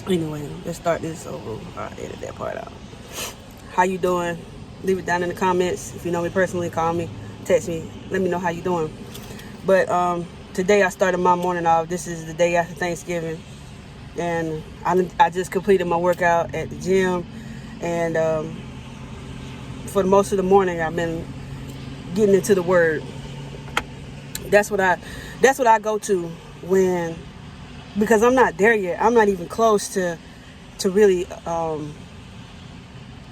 Anyway, let's start this over. I'll edit that part out. How you doing? Leave it down in the comments. If you know me personally, call me, text me, let me know how you doing. But today I started my morning off. This is the day after Thanksgiving, and I just completed my workout at the gym, and for most of the morning I've been getting into the Word. That's what I go to because I'm not there yet. I'm not even close to really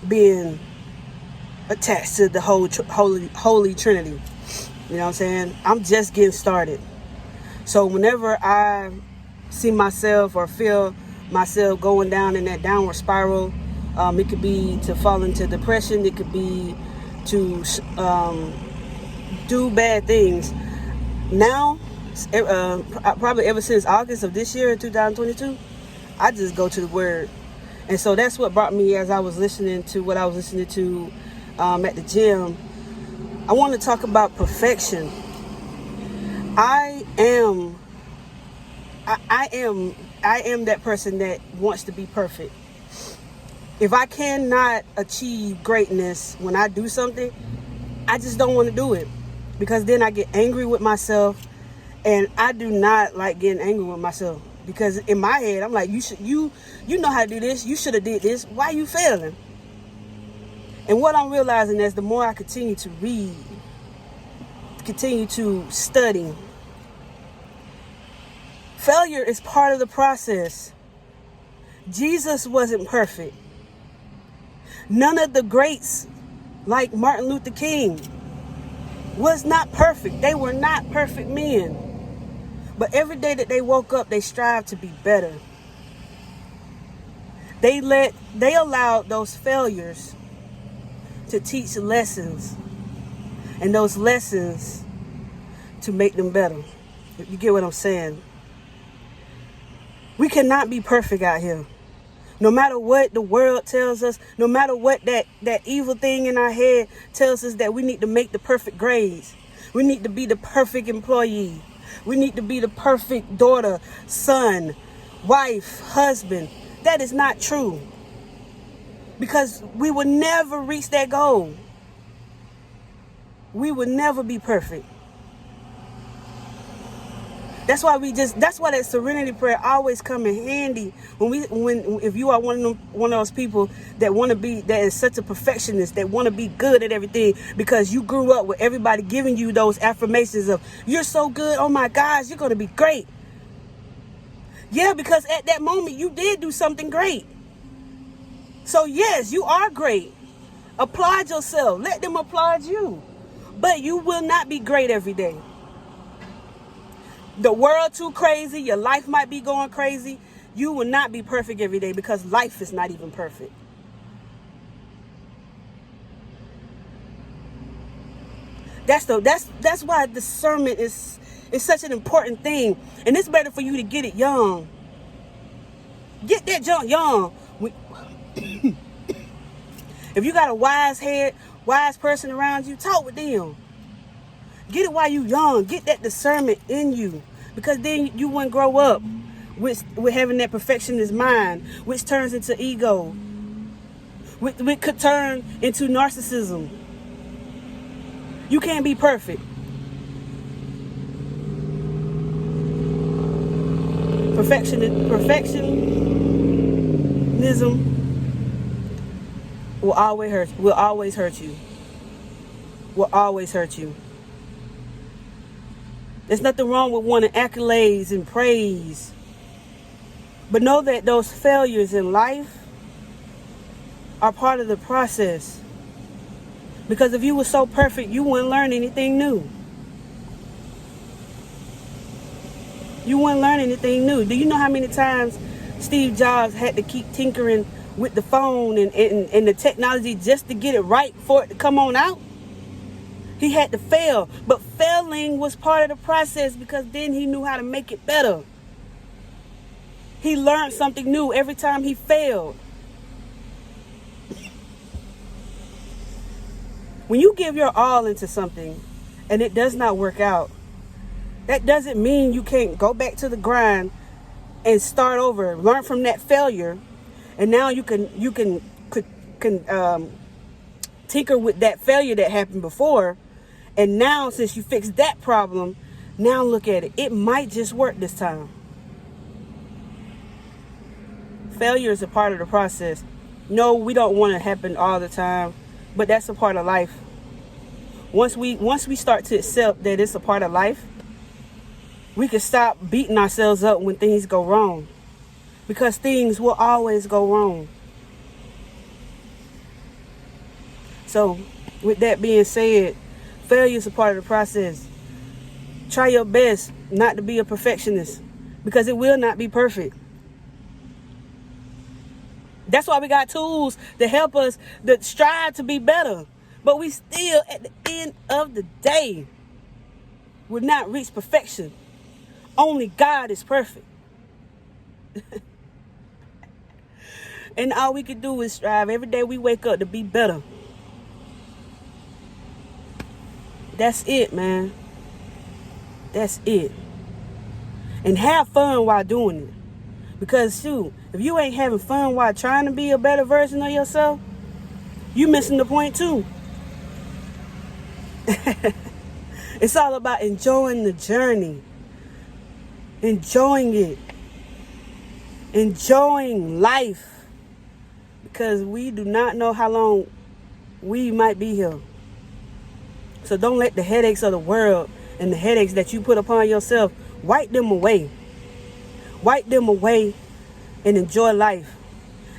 being attached to the holy Trinity. You know what I'm saying? I'm just getting started. So whenever I see myself or feel myself going down in that downward spiral, it could be to fall into depression. It could be to do bad things. Now, probably ever since August of this year, 2022, I just go to the Word. And so that's what brought me as I was listening to what I was listening to at the gym. I want to talk about perfection. I am that person that wants to be perfect. If I cannot achieve greatness when I do something, I just don't want to do it, because then I get angry with myself, and I do not like getting angry with myself, because in my head I'm like, you know how to do this, you should have did this, why you failing? And what I'm realizing is the more I continue to read, continue to study, failure is part of the process. Jesus wasn't perfect. None of the greats like Martin Luther King was not perfect. They were not perfect men. But every day that they woke up, they strived to be better. They allowed those failures to teach lessons, and those lessons to make them better. If you get what I'm saying. We cannot be perfect out here. No matter what the world tells us, no matter what that evil thing in our head tells us, that we need to make the perfect grades. We need to be the perfect employee. We need to be the perfect daughter, son, wife, husband. That is not true. Because we will never reach that goal. We will never be perfect. That's why that Serenity Prayer always come in handy if you are one of those people that is such a perfectionist, that want to be good at everything, because you grew up with everybody giving you those affirmations of, you're so good, oh my gosh, you're going to be great. Yeah, because at that moment you did do something great. So yes, you are great. Applaud yourself. Let them applaud you. But you will not be great every day. The world too crazy, your life might be going crazy. You will not be perfect every day, because life is not even perfect. That's why discernment is such an important thing. And it's better for you to get it young. Get that junk young. If you got a wise person around you, talk with them. Get it while you young. Get that discernment in you, because then you wouldn't grow up with having that perfectionist mind, which turns into ego, which could turn into narcissism. You can't be perfect. Perfectionism will always hurt you. Will always hurt you. There's nothing wrong with wanting accolades and praise. But know that those failures in life are part of the process. Because if you were so perfect, you wouldn't learn anything new. You wouldn't learn anything new. Do you know how many times Steve Jobs had to keep tinkering with the phone and the technology just to get it right for it to come on out? He had to fail, but failing was part of the process, because then he knew how to make it better. He learned something new every time he failed. When you give your all into something and it does not work out, that doesn't mean you can't go back to the grind and start over. Learn from that failure, and now you can tinker with that failure that happened before. And now, since you fixed that problem, now look at it. It might just work this time. Failure is a part of the process. No, we don't want it to happen all the time, but that's a part of life. Once we start to accept that it's a part of life, we can stop beating ourselves up when things go wrong, because things will always go wrong. So, with that being said, failure is a part of the process. Try your best not to be a perfectionist, because it will not be perfect. That's why we got tools to help us to strive to be better. But we still, at the end of the day, will not reach perfection. Only God is perfect. And all we can do is strive every day we wake up to be better. That's it, man. That's it. And have fun while doing it. Because, shoot, if you ain't having fun while trying to be a better version of yourself, you missing the point too. It's all about enjoying the journey. Enjoying it. Enjoying life. Because we do not know how long we might be here. So don't let the headaches of the world and the headaches that you put upon yourself, wipe them away. Wipe them away and enjoy life.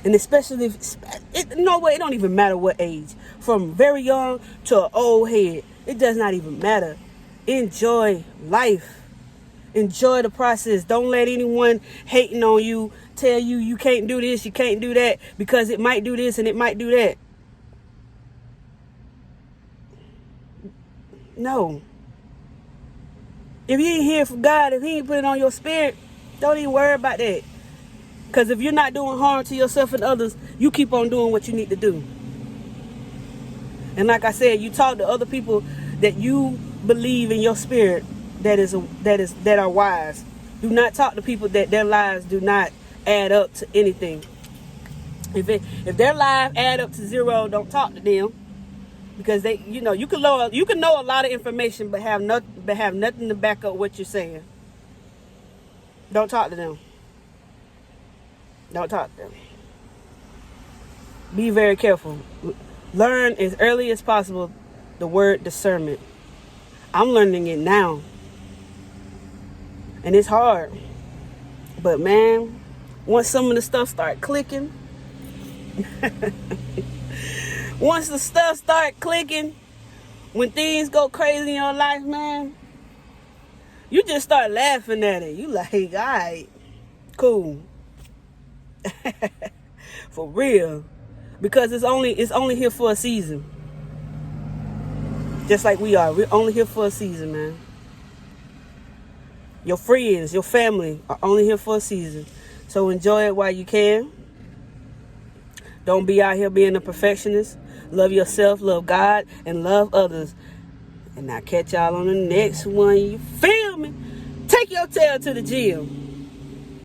And especially, it don't even matter what age. From very young to an old head. It does not even matter. Enjoy life. Enjoy the process. Don't let anyone hating on you tell you you can't do this, you can't do that, because it might do this and it might do that. No. If you ain't hear from God, if he ain't put it on your spirit, don't even worry about that. Because if you're not doing harm to yourself and others, you keep on doing what you need to do. And like I said, you talk to other people that you believe in your spirit that are wise. Do not talk to people that their lives do not add up to anything. If their lives add up to zero, don't talk to them. Because you can know a lot of information but have nothing to back up what you're saying. Don't talk to them. Don't talk to them. Be very careful. Learn as early as possible the word discernment. I'm learning it now. And it's hard. But man, once some of the stuff start clicking, once the stuff start clicking, when things go crazy in your life, man, you just start laughing at it. You like, all right, cool. For real. Because it's only here for a season. Just like we are. We're only here for a season, man. Your friends, your family are only here for a season. So enjoy it while you can. Don't be out here being a perfectionist. Love yourself, love God, and love others. And I'll catch y'all on the next one. You feel me? Take your tail to the gym.